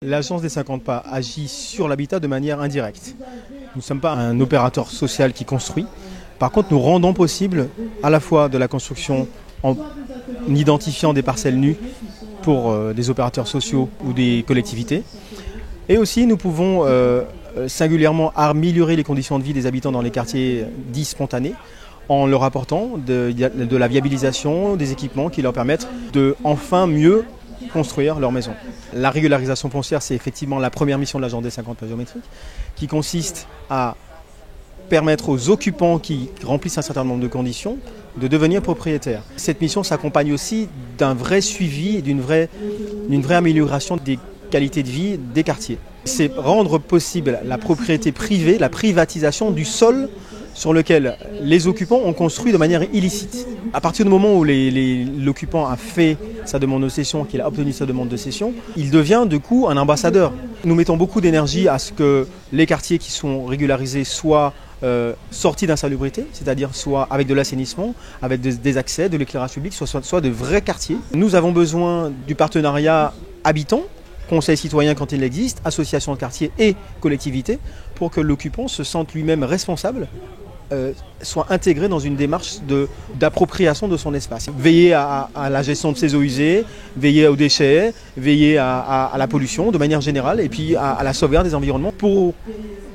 L'agence des 50 pas agit sur l'habitat de manière indirecte. Nous ne sommes pas un opérateur social qui construit. Par contre, nous rendons possible à la fois de la construction en identifiant des parcelles nues pour des opérateurs sociaux ou des collectivités. Et aussi, nous pouvons singulièrement améliorer les conditions de vie des habitants dans les quartiers dits spontanés en leur apportant de la viabilisation, des équipements qui leur permettent de enfin mieux construire leur maison. La régularisation foncière, c'est effectivement la première mission de l'agence des 50 pas géométriques, qui consiste à permettre aux occupants qui remplissent un certain nombre de conditions de devenir propriétaires. Cette mission s'accompagne aussi d'un vrai suivi et d'une vraie amélioration des qualités de vie des quartiers. C'est rendre possible la propriété privée, la privatisation du sol sur lequel les occupants ont construit de manière illicite. À partir du moment où l'occupant a fait sa demande de cession, qu'il a obtenu sa demande de cession, il devient du coup un ambassadeur. Nous mettons beaucoup d'énergie à ce que les quartiers qui sont régularisés soient sortis d'insalubrité, c'est-à-dire soit avec de l'assainissement, avec des accès, de l'éclairage public, soit de vrais quartiers. Nous avons besoin du partenariat habitant, conseil citoyen quand il existe, association de quartier et collectivité, pour que l'occupant se sente lui-même responsable, soit intégré dans une démarche d'appropriation de son espace. Veiller à la gestion de ses eaux usées, veiller aux déchets, veiller à la pollution de manière générale et puis à la sauvegarde des environnements pour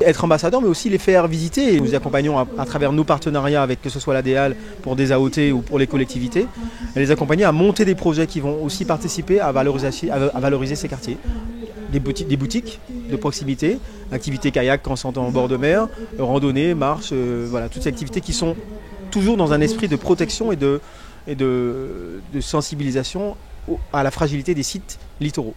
être ambassadeur mais aussi les faire visiter. Et nous accompagnons à travers nos partenariats avec que ce soit l'ADEAL pour des AOT ou pour les collectivités, les accompagner à monter des projets qui vont aussi participer à valoriser ces quartiers. Des boutiques de proximité, activités kayak quand on s'entend en bord de mer, randonnée, marche, voilà, toutes ces activités qui sont toujours dans un esprit de protection et de sensibilisation à la fragilité des sites littoraux.